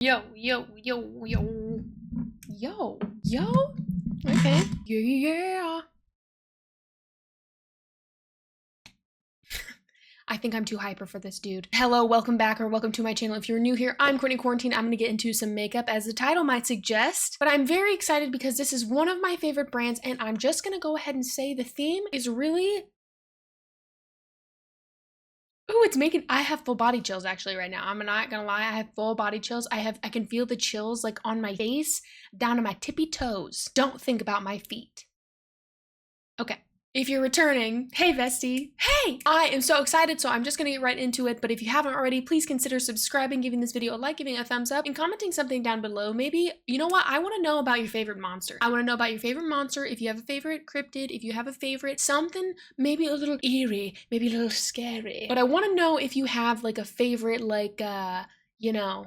Yo. Okay. Yeah. I think I'm too hyper for this, dude. Hello, welcome back, or welcome to my channel. If you're new here, I'm CourtneyQuarantine. I'm gonna get into some makeup, as the title might suggest, but I'm very excited because this is one of my favorite brands, and I'm just gonna go ahead and say the theme is really... Ooh, it's making... I have full body chills actually right now. I'm not gonna lie, I have full body chills. I can feel the chills like on my face, down to my tippy toes. Don't think about my feet. Okay. If you're returning, hey bestie, hey! I am so excited, so I'm just gonna get right into it, but if you haven't already, please consider subscribing, giving this video a like, giving it a thumbs up, and commenting something down below. Maybe, you know what, I wanna know about your favorite monster. I wanna know about your favorite monster, if you have a favorite cryptid, if you have a favorite something, maybe a little eerie, maybe a little scary. But I wanna know if you have like a favorite, like, you know.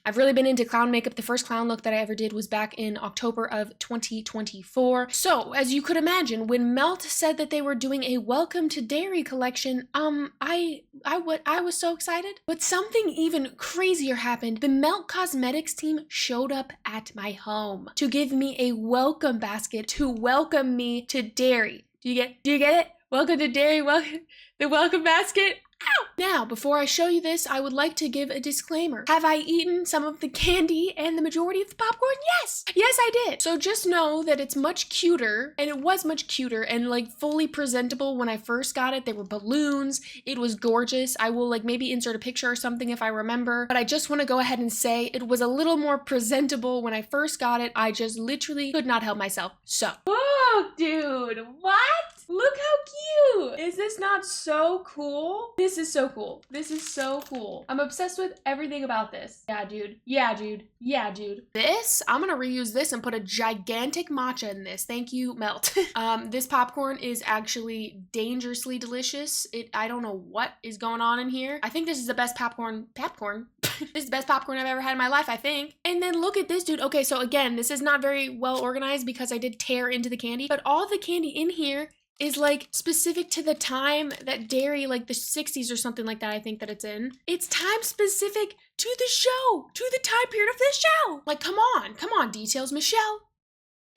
I've really been into clown makeup. The first clown look that I ever did was back in October of 2024. So, as you could imagine, when Melt said that they were doing a Welcome to Derry collection, I was so excited. But something even crazier happened. The Melt Cosmetics team showed up at my home to give me a welcome basket to welcome me to Derry. Do you get it? Welcome to Derry, the welcome basket. Ow! Now, before I show you this, I would like to give a disclaimer. Have I eaten some of the candy and the majority of the popcorn? Yes! Yes, I did. So just know that it's much cuter, and it was much cuter and like fully presentable when I first got it. There were balloons. It was gorgeous. I will like maybe insert a picture or something if I remember, but I just want to go ahead and say it was a little more presentable when I first got it. I just literally could not help myself. So. Whoa, dude, what? Look how cute! Is this not so cool? This is so cool. This is so cool. I'm obsessed with everything about this. Yeah, dude. Yeah, dude. Yeah, dude. This, I'm gonna reuse this and put a gigantic matcha in this. Thank you, Melt. This popcorn is actually dangerously delicious. I don't know what is going on in here. I think this is the best popcorn. This is the best popcorn I've ever had in my life, I think. And then look at this, dude. Okay, so again, this is not very well organized because I did tear into the candy, but all the candy in here is like specific to the time that Derry, like the 60s or something like that, I think that it's in. It's time specific to the show, to the time period of this show. Like, come on, details, Michelle.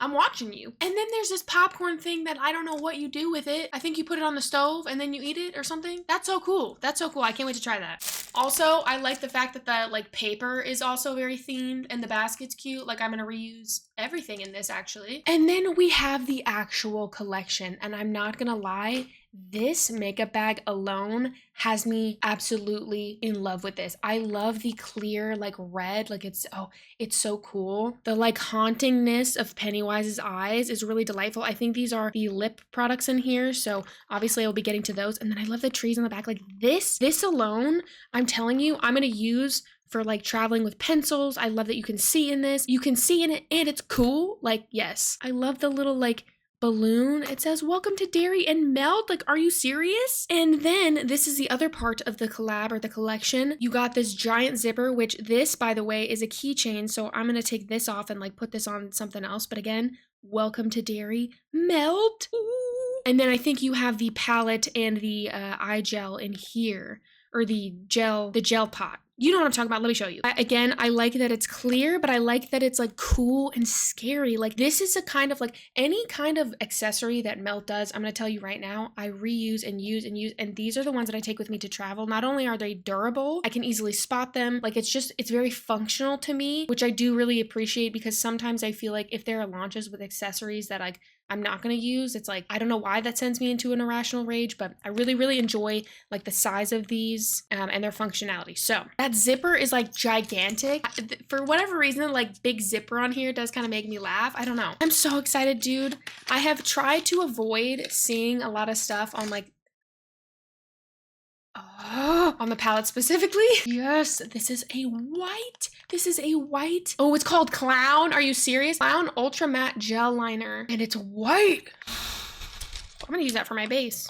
I'm watching you. And then there's this popcorn thing that I don't know what you do with it. I think you put it on the stove and then you eat it or something. That's so cool. That's so cool. I can't wait to try that. Also, I like the fact that the like paper is also very themed and the basket's cute. Like I'm gonna reuse everything in this actually. And then we have the actual collection, and I'm not gonna lie, this makeup bag alone has me absolutely in love with this. I love the clear like red, like it's so cool. The like hauntingness of Pennywise's eyes is really delightful. I think these are the lip products in here, so obviously I'll be getting to those. And then I love the trees on the back. Like this alone, I'm telling you, I'm gonna use for like traveling with pencils. I love that you can see in this. You can see in it and it's cool. Like, yes. I love the little like balloon. It says welcome to Derry and Melt. Like, are you serious? And then this is the other part of the collab or the collection. You got this giant zipper, which this, by the way, is a keychain. So I'm gonna take this off and like put this on something else. But again, welcome to Derry, Melt. Ooh. And then I think you have the palette and the eye gel in here, or the gel pot. You know what I'm talking about. Let me show you. Again, I like that it's clear, but I like that it's like cool and scary. Like this is a kind of like any kind of accessory that Melt does. I'm going to tell you right now, I reuse and use and use. And these are the ones that I take with me to travel. Not only are they durable, I can easily spot them. Like it's very functional to me, which I do really appreciate, because sometimes I feel like if there are launches with accessories that like I'm not going to use, it's like, I don't know why that sends me into an irrational rage, but I really, really enjoy like the size of these and their functionality. So that zipper is like gigantic. For whatever reason, like big zipper on here does kind of make me laugh. I don't know. I'm so excited, dude. I have tried to avoid seeing a lot of stuff on like, on the palette specifically. Yes, this is a white. This is a white. Oh, it's called Clown. Are you serious? Clown Ultra Matte Gel Liner. And it's white. I'm gonna use that for my base.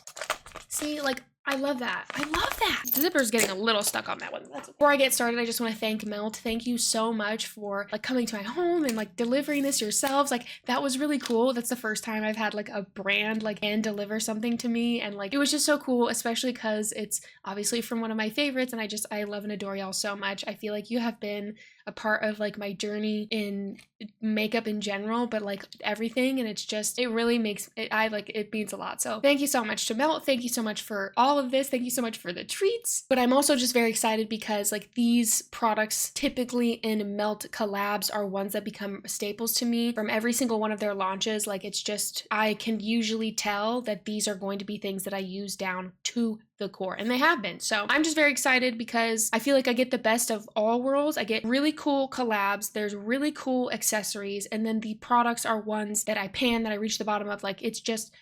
See, like, I love that. I love that. The zipper's getting a little stuck on that one. Before I get started, I just want to thank Melt. Thank you so much for like coming to my home and like delivering this yourselves. Like that was really cool. That's the first time I've had like a brand like hand deliver something to me, and like it was just so cool, especially because it's obviously from one of my favorites, and I love and adore y'all so much. I feel like you have been a part of like my journey in makeup in general, but like everything, and it's just, it really makes it, it means a lot. So thank you so much to Melt. Thank you so much for all of this. Thank you so much for the treats. But I'm also just very excited because like these products typically in Melt collabs are ones that become staples to me from every single one of their launches. Like it's just, I can usually tell that these are going to be things that I use down to the core, and they have been. So I'm just very excited because I feel like I get the best of all worlds. I get really cool collabs, there's really cool accessories, and then the products are ones that I pan, that I reach the bottom of. Like it's just,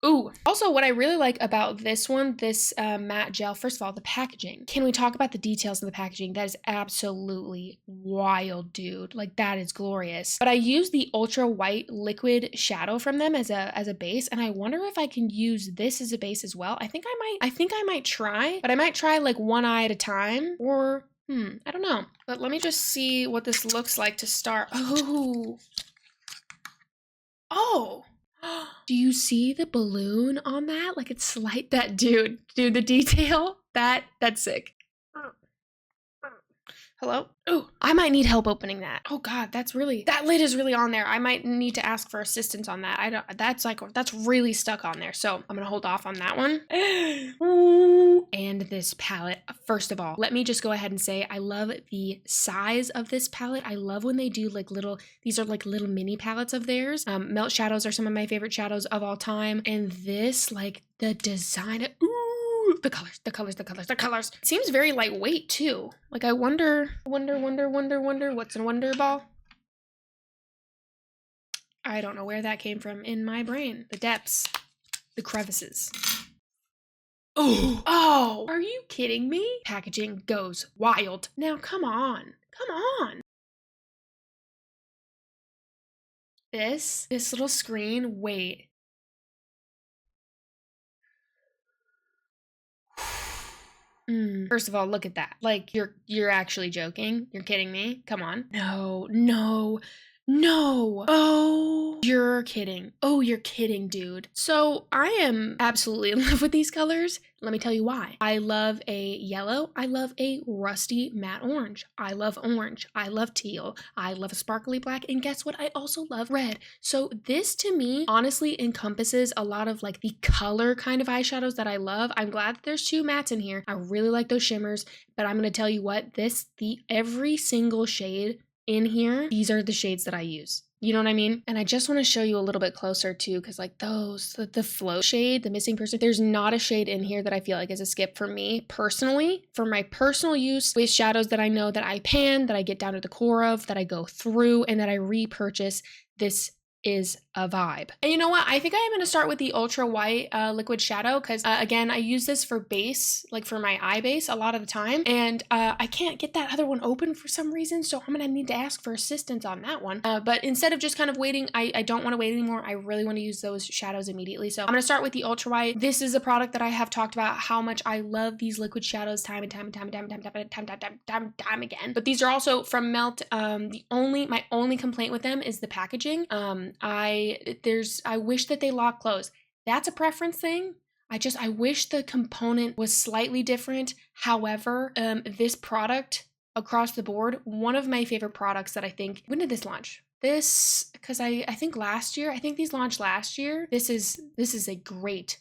ooh. Also, what I really like about this one, this matte gel, first of all, the packaging. Can we talk about the details of the packaging? That is absolutely wild, dude. Like that is glorious. But I use the ultra white liquid shadow from them as a base, and I wonder if I can use this as a base as well. I think I might try, but I might try like one eye at a time, or I don't know. But let me just see what this looks like to start. Oh. Do you see the balloon on that? Like it's like that, dude, the detail, that's sick. Hello? Oh, I might need help opening that. Oh God, that lid is really on there. I might need to ask for assistance on that. That's really stuck on there. So I'm gonna hold off on that one. And this palette, first of all, let me just go ahead and say I love the size of this palette. I love when they do like these are like little mini palettes of theirs. Melt shadows are some of my favorite shadows of all time. And this, like the design, the colors. It seems very lightweight too. Like I wonder what's in Wonder Ball? I don't know where that came from in my brain. The depths, the crevices. Oh, are you kidding me? Packaging goes wild. Now come on. This little screen, wait. First of all, look at that. Like you're actually joking. You're kidding me. Come on. No. Oh, you're kidding. Oh, you're kidding, dude. So I am absolutely in love with these colors. Let me tell you why. I love a yellow. I love a rusty matte orange. I love orange. I love teal. I love a sparkly black. And guess what? I also love red. So this to me honestly encompasses a lot of like the color kind of eyeshadows that I love. I'm glad that there's two mattes in here. I really like those shimmers, but I'm going to tell you what, every single shade in here, these are the shades that I use. You know what I mean? And I just want to show you a little bit closer too, because like the flow shade, the missing person, there's not a shade in here that I feel like is a skip for me personally. For my personal use with shadows that I know that I pan, that I get down to the core of, that I go through, and that I repurchase, this is a vibe. And you know what? I think I am going to start with the ultra white liquid shadow because again, I use this for base, like for my eye base a lot of the time, and I can't get that other one open for some reason, so I'm going to need to ask for assistance on that one. But instead of just kind of waiting, I don't want to wait anymore. I really want to use those shadows immediately. So I'm going to start with the ultra white. This is a product that I have talked about how much I love these liquid shadows time and time again. But these are also from Melt. My only complaint with them is the packaging. I wish that they lock close. That's a preference thing. I wish the component was slightly different. However, this product across the board, one of my favorite products that I think, when did this launch? Because I think last year, I think these launched last year. This is a great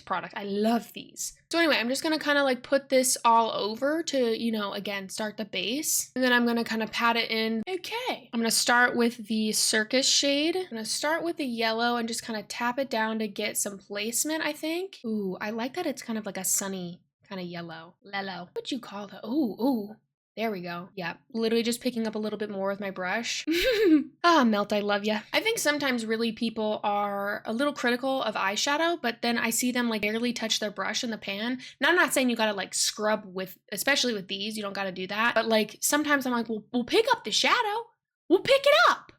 product. I love these. So anyway, I'm just gonna kind of like put this all over to, you know, again, start the base. And then I'm gonna kind of pat it in. Okay. I'm gonna start with the Circus shade. I'm gonna start with the yellow and just kind of tap it down to get some placement, I think. Ooh, I like that it's kind of like a sunny kind of yellow. Lello. What'd you call that? Ooh. There we go. Yeah, literally just picking up a little bit more with my brush. Melt, I love ya. I think sometimes really people are a little critical of eyeshadow, but then I see them like barely touch their brush in the pan. Now, I'm not saying you gotta like scrub with, especially with these, you don't gotta do that. But like sometimes I'm like, we'll pick up the shadow. We'll pick it up.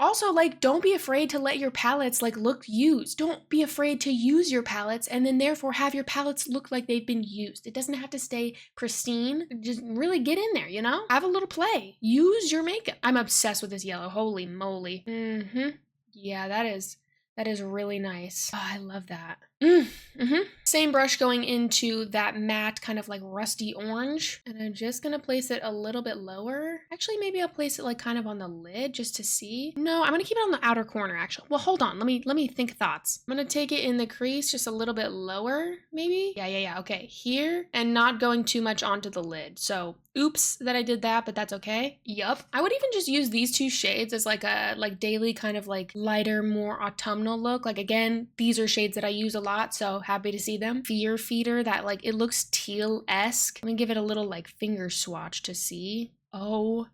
Also, like, don't be afraid to let your palettes like look used. Don't be afraid to use your palettes and then therefore have your palettes look like they've been used. It doesn't have to stay pristine. Just really get in there, you know? Have a little play. Use your makeup. I'm obsessed with this yellow. Holy moly. Yeah, that is really nice. Oh, I love that. Same brush going into that matte kind of like rusty orange. And I'm just gonna place it a little bit lower. Actually, maybe I'll place it like kind of on the lid just to see. No, I'm gonna keep it on the outer corner actually. Well, hold on, let me think thoughts. I'm gonna take it in the crease just a little bit lower, maybe? Yeah, okay, here, and not going too much onto the lid. So, oops that I did that, but that's okay. Yup. I would even just use these two shades as like a daily kind of like lighter, more autumnal look. Like again, these are shades that I use a lot, so happy to see them. Fear Feeder, that like, it looks teal-esque. Let me give it a little like finger swatch to see. Oh,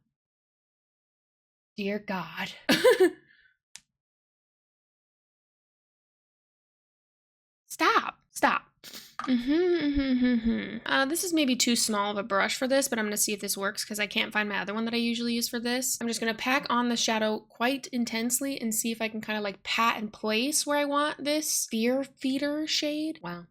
dear God. Stop. This is maybe too small of a brush for this, but I'm gonna see if this works because I can't find my other one that I usually use for this. I'm just gonna pack on the shadow quite intensely and see if I can kind of like pat and place where I want this Fear Feeder shade. Wow.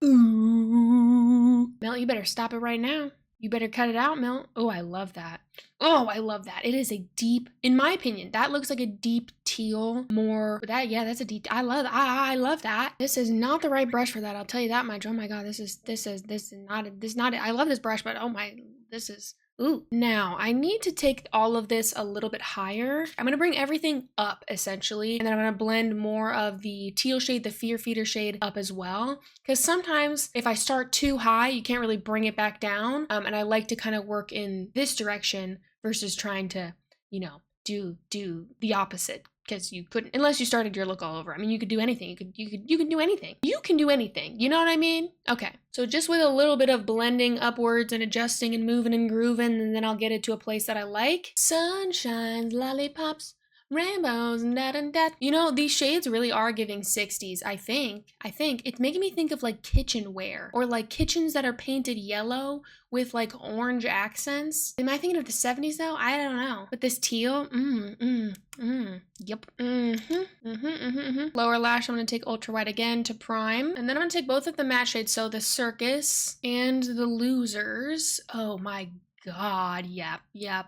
Ooh. Mel, you better stop it right now. You better cut it out, Mel. Oh, I love that. Oh, I love that. It is a deep, in my opinion, that looks like a deep teal, more, that, yeah, that's a deep, I love that. This is not the right brush for that, I'll tell you that much. Oh my God, this is not it. I love this brush, but oh my, this is, ooh. Now, I need to take all of this a little bit higher. I'm gonna bring everything up, essentially, and then I'm gonna blend more of the teal shade, the Fear Feeder shade up as well. Because sometimes, if I start too high, you can't really bring it back down, and I like to kind of work in this direction versus trying to, you know, do the opposite. Because you couldn't, unless you started your look all over. I mean, you could do anything. You can do anything. You can do anything. You know what I mean? Okay. So just with a little bit of blending upwards and adjusting and moving and grooving, and then I'll get it to a place that I like. Sunshines, lollipops, rainbows, and da. You know, these shades really are giving 60s, I think. It's making me think of like kitchenware or like kitchens that are painted yellow with like orange accents. Am I thinking of the 70s though? I don't know. But this teal, yep. Lower lash, I'm gonna take ultra white again to prime. And then I'm gonna take both of the matte shades, so the Circus and the Losers. Oh my God, yep,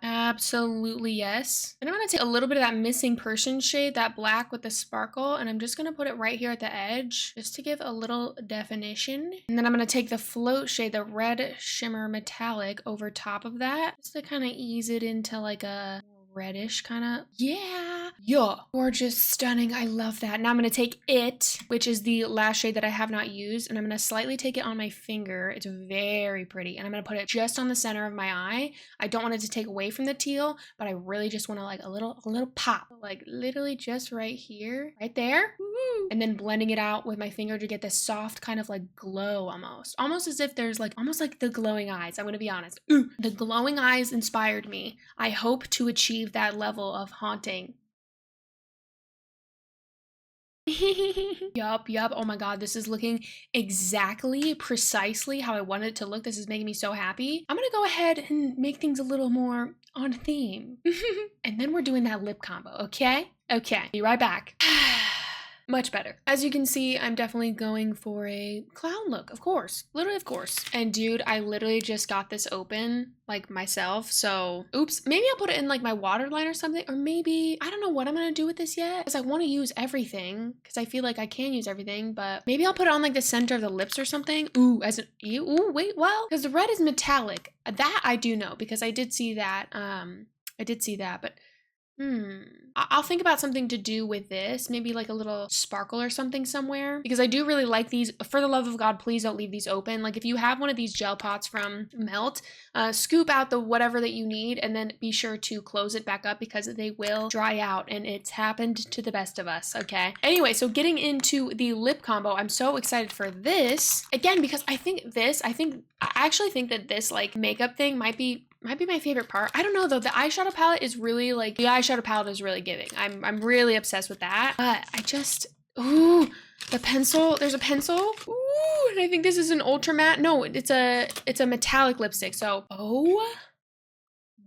absolutely yes. And I'm gonna take a little bit of that Missing Person shade, that black with the sparkle, and I'm just gonna put it right here at the edge, just to give a little definition. And then I'm gonna take the Float shade, the Red Shimmer Metallic, over top of that, just to kind of ease it into like a reddish kind of, yeah, gorgeous, stunning. I love that. Now I'm gonna take it, which is the lash shade that I have not used, and I'm gonna slightly take it on my finger. It's very pretty, and I'm gonna put it just on the center of my eye. I don't want it to take away from the teal, but I really just want to like a little pop, like literally just right here, right there. Woo! And then blending it out with my finger to get this soft kind of like glow, almost as if there's like almost like the glowing eyes. I'm gonna be honest. The glowing eyes inspired me. I hope to achieve that level of haunting. Yup. Oh my God, this is looking exactly, precisely how I wanted it to look. This is making me so happy. I'm gonna go ahead and make things a little more on theme. And then we're doing that lip combo, okay? Okay, be right back. Much better. As you can see, I'm definitely going for a clown look, of course. Literally, of course. And dude, I literally just got this open, like myself, so oops. Maybe I'll put it in like my waterline or something, or maybe, I don't know what I'm gonna do with this yet, because I want to use everything, because I feel like I can use everything, but maybe I'll put it on like the center of the lips or something. Ooh, as an, ooh, wait, well, because the red is metallic. That I do know, because I did see that, but I'll think about something to do with this, maybe like a little sparkle or something somewhere, because I do really like these. For the love of God, please don't leave these open. Like if you have one of these gel pots from Melt, scoop out the whatever that you need and then be sure to close it back up, because they will dry out, and it's happened to the best of us, okay? Anyway, so getting into the lip combo, I'm so excited for this. Again, because I actually think that this like makeup thing might be my favorite part. I don't know though. The eyeshadow palette is really like, the eyeshadow palette is really giving. I'm really obsessed with that. But I just, ooh, the pencil, there's a pencil. Ooh, and I think this is an ultra matte. No, it's a metallic lipstick. So, oh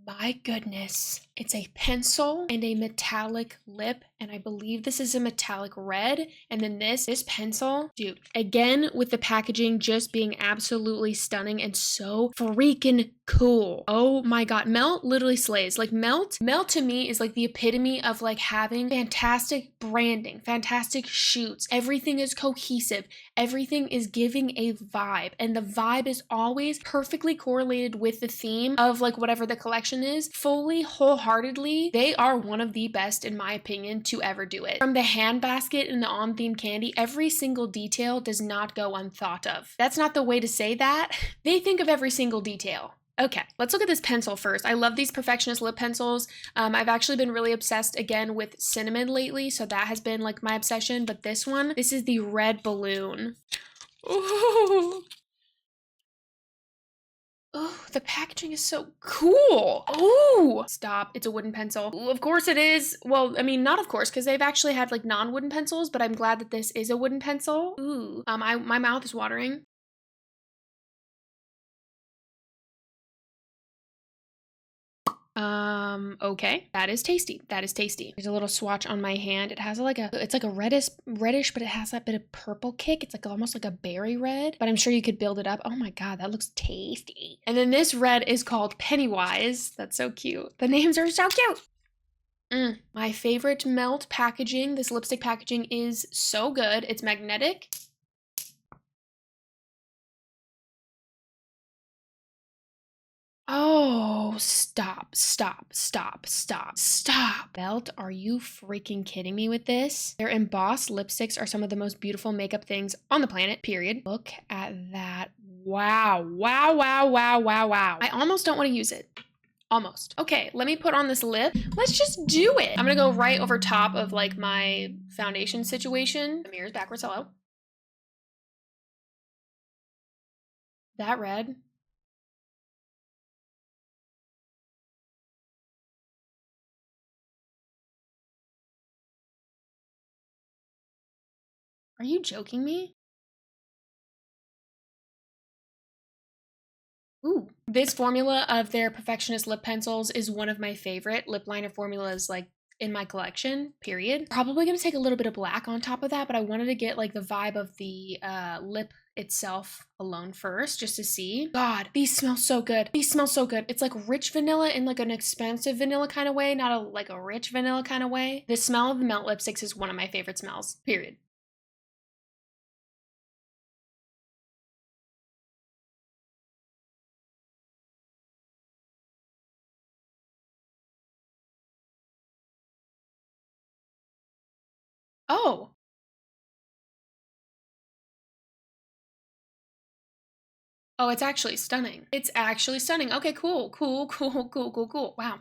my goodness. It's a pencil and a metallic lip, and I believe this is a metallic red. And then this pencil, dude, again with the packaging just being absolutely stunning and so freaking cool. Oh my god, Melt literally slays. Like Melt to me is like the epitome of like having fantastic branding, fantastic shoots. Everything is cohesive. Everything is giving a vibe, and the vibe is always perfectly correlated with the theme of like whatever the collection is. Fully, wholeheartedly, they are one of the best in my opinion to ever do it. From the hand basket and the on theme candy, every single detail does not go unthought of. That's not the way to say that. They think of every single detail. Okay, let's look at this pencil first. I love these Perfectionist lip pencils. I've actually been really obsessed again with cinnamon lately, so that has been like my obsession. But this one, this is the red balloon. Ooh. Oh, the packaging is so cool. Oh, stop. It's a wooden pencil. Ooh, of course it is. Well, I mean, not of course, because they've actually had like non-wooden pencils, but I'm glad that this is a wooden pencil. Ooh, my mouth is watering. Okay. That is tasty. That is tasty. There's a little swatch on my hand. It has it's like a reddish, but it has that bit of purple kick. It's like almost like a berry red, but I'm sure you could build it up. Oh my god, that looks tasty. And then this red is called Pennywise. That's so cute. The names are so cute. My favorite Melt packaging. This lipstick packaging is so good. It's magnetic. Oh, stop. Melt, are you freaking kidding me with this? Their embossed lipsticks are some of the most beautiful makeup things on the planet, period. Look at that. Wow. I almost don't want to use it. Almost. Okay, let me put on this lip. Let's just do it. I'm gonna go right over top of like my foundation situation. The mirror's backwards, hello. That red. Are you joking me? Ooh. This formula of their Perfectionist lip pencils is one of my favorite lip liner formulas like in my collection, period. Probably gonna take a little bit of black on top of that, but I wanted to get like the vibe of the lip itself alone first just to see. God, these smell so good. These smell so good. It's like rich vanilla in like an expensive vanilla kind of way, not like a rich vanilla kind of way. The smell of the Melt lipsticks is one of my favorite smells, period. Oh, oh, it's actually stunning. It's actually stunning. Okay, cool. Wow.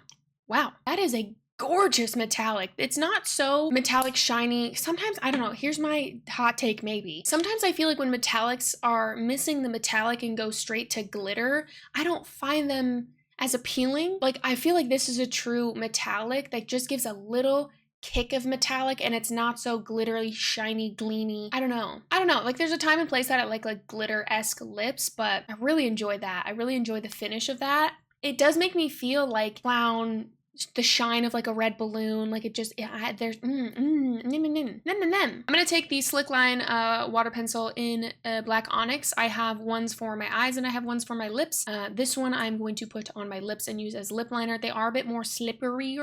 Wow. That is a gorgeous metallic. It's not so metallic shiny. Sometimes, I don't know, here's my hot take maybe. Sometimes I feel like when metallics are missing the metallic and go straight to glitter, I don't find them as appealing. Like, I feel like this is a true metallic that just gives a little kick of metallic and it's not so glittery, shiny, gleamy. I don't know. Like there's a time and place that I like glitter-esque lips, but I really enjoy that. I really enjoy the finish of that. It does make me feel like clown, the shine of like a red balloon, like it just there's I'm gonna take the Slickline water pencil in black onyx. I have ones for my eyes and I have ones for my lips. This one I'm going to put on my lips and use as lip liner. They are a bit more slippery.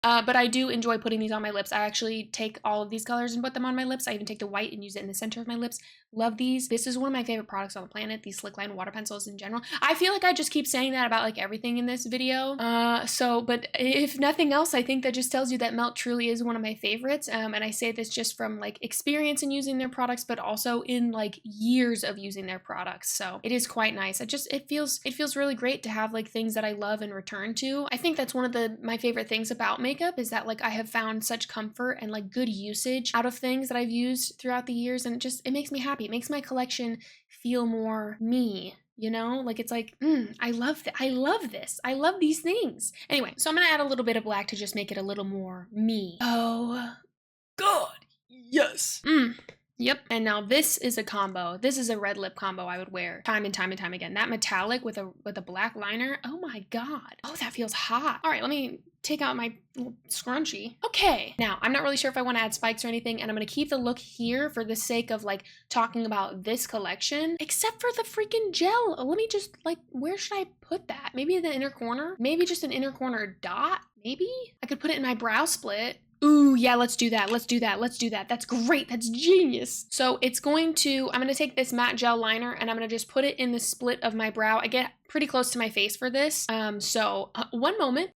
But I do enjoy putting these on my lips. I actually take all of these colors and put them on my lips. I even take the white and use it in the center of my lips. Love these. This is one of my favorite products on the planet, these Slickline water pencils in general. I feel like I just keep saying that about like everything in this video. But if nothing else, I think that just tells you that Melt truly is one of my favorites. And I say this just from like experience in using their products, but also in like years of using their products. So it is quite nice. It feels really great to have like things that I love and return to. I think that's one of my favorite things about makeup is that like I have found such comfort and like good usage out of things that I've used throughout the years, and it makes me happy. It makes my collection feel more me, you know? Like it's like, I love this. I love these things. Anyway, so I'm gonna add a little bit of black to just make it a little more me. Oh, God, yes. Yep. And now this is a combo. This is a red lip combo I would wear time and time and time again. That metallic with a black liner. Oh my God. Oh, that feels hot. All right, let me take out my scrunchie. Okay, now I'm not really sure if I want to add spikes or anything, and I'm going to keep the look here for the sake of like talking about this collection, except for the freaking gel. Let me just like, where should I put that? Maybe in the inner corner? Maybe just an inner corner dot? Maybe? I could put it in my brow split. Ooh, yeah, let's do that. Let's do that. Let's do that. That's great. That's genius. So I'm going to take this matte gel liner and I'm going to just put it in the split of my brow. I get pretty close to my face for this. One moment.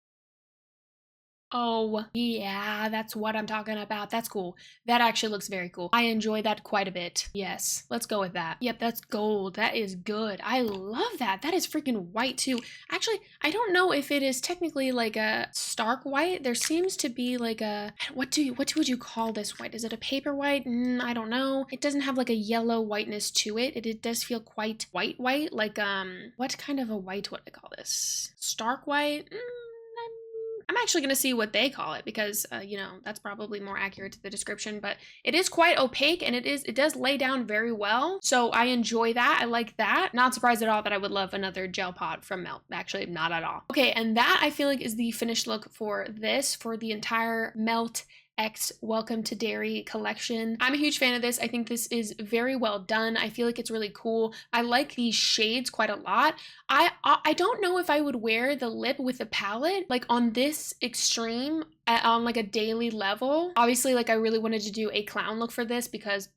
Oh, yeah, that's what I'm talking about. That's cool. That actually looks very cool. I enjoy that quite a bit. Yes, let's go with that. Yep, that's gold. That is good. I love that. That is freaking white too. Actually, I don't know if it is technically like a stark white. There seems to be like a, what would you call this white? Is it a paper white? I don't know. It doesn't have like a yellow whiteness to it. It does feel quite white, like, what kind of a white would I call this? Stark white? I'm actually going to see what they call it because, you know, that's probably more accurate to the description, but it is quite opaque and it does lay down very well. So I enjoy that. I like that. Not surprised at all that I would love another gel pot from Melt. Actually, not at all. Okay, and that I feel like is the finished look for the entire Melt X Welcome to Derry collection. I'm a huge fan of this. I think this is very well done. I feel like it's really cool. I like these shades quite a lot. I don't know if I would wear the lip with the palette like on this extreme on like a daily level. Obviously, like I really wanted to do a clown look for this because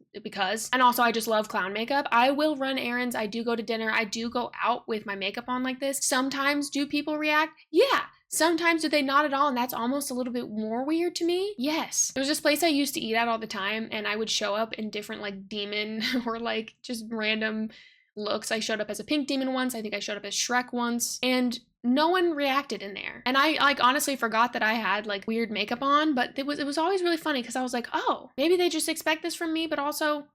and also I just love clown makeup. I will run errands. I do go to dinner. I do go out with my makeup on like this. Sometimes do people react? Yeah. Sometimes do they not at all, and that's almost a little bit more weird to me. Yes. There was this place I used to eat at all the time, and I would show up in different like demon or like just random looks. I showed up as a pink demon once. I think I showed up as Shrek once, and no one reacted in there. And I like honestly forgot that I had like weird makeup on, but it was always really funny because I was like, oh, maybe they just expect this from me, but also.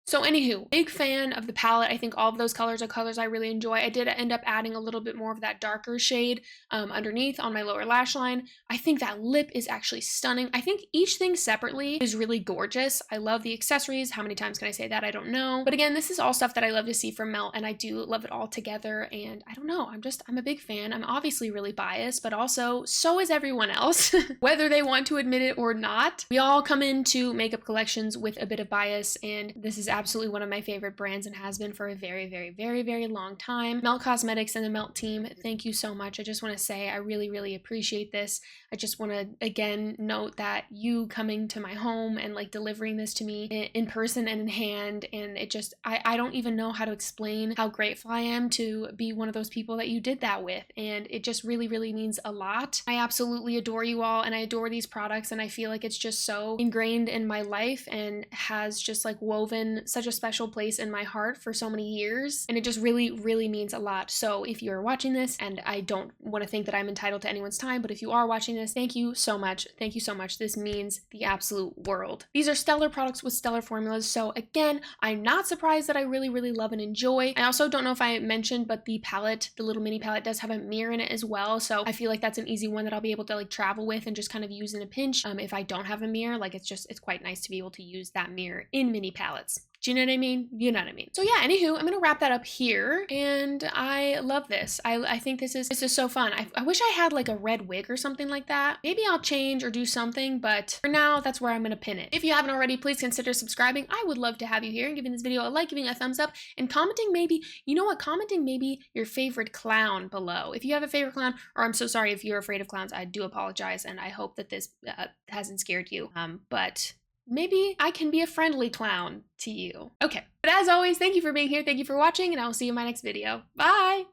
So anywho, big fan of the palette. I think all of those colors are colors I really enjoy. I did end up adding a little bit more of that darker shade underneath on my lower lash line. I think that lip is actually stunning. I think each thing separately is really gorgeous. I love the accessories. How many times can I say that? I don't know. But again, this is all stuff that I love to see from Melt, and I do love it all together. And I don't know, I'm a big fan. I'm obviously really biased, but also so is everyone else, whether they want to admit it or not. We all come into makeup collections with a bit of bias, and this is absolutely one of my favorite brands and has been for a very, very, very, very long time. Melt Cosmetics and the Melt team, thank you so much. I just want to say I really, really appreciate this. I just want to again note that you coming to my home and like delivering this to me in person and in hand, and it just, I don't even know how to explain how grateful I am to be one of those people that you did that with, and it just really, really means a lot. I absolutely adore you all, and I adore these products, and I feel like it's just so ingrained in my life and has just like woven such a special place in my heart for so many years, and it just really, really means a lot. So if you're watching this, and I don't want to think that I'm entitled to anyone's time, but if you are watching this, thank you so much. Thank you so much. This means the absolute world. These are stellar products with stellar formulas, so again, I'm not surprised that I really, really love and enjoy. I also don't know if I mentioned, but the palette, the little mini palette, does have a mirror in it as well, so I feel like that's an easy one that I'll be able to like travel with and just kind of use in a pinch. If I don't have a mirror, like it's quite nice to be able to use that mirror in mini palettes. Do you know what I mean? You know what I mean. So yeah, anywho, I'm gonna wrap that up here, and I love this. I think this is so fun. I wish I had like a red wig or something like that. Maybe I'll change or do something, but for now, that's where I'm gonna pin it. If you haven't already, please consider subscribing. I would love to have you here and giving this video a like, giving a thumbs up, and commenting maybe, you know what, commenting maybe your favorite clown below. If you have a favorite clown, or I'm so sorry if you're afraid of clowns, I do apologize, and I hope that this hasn't scared you, but maybe I can be a friendly clown to you. Okay, but as always, thank you for being here, thank you for watching, and I will see you in my next video. Bye!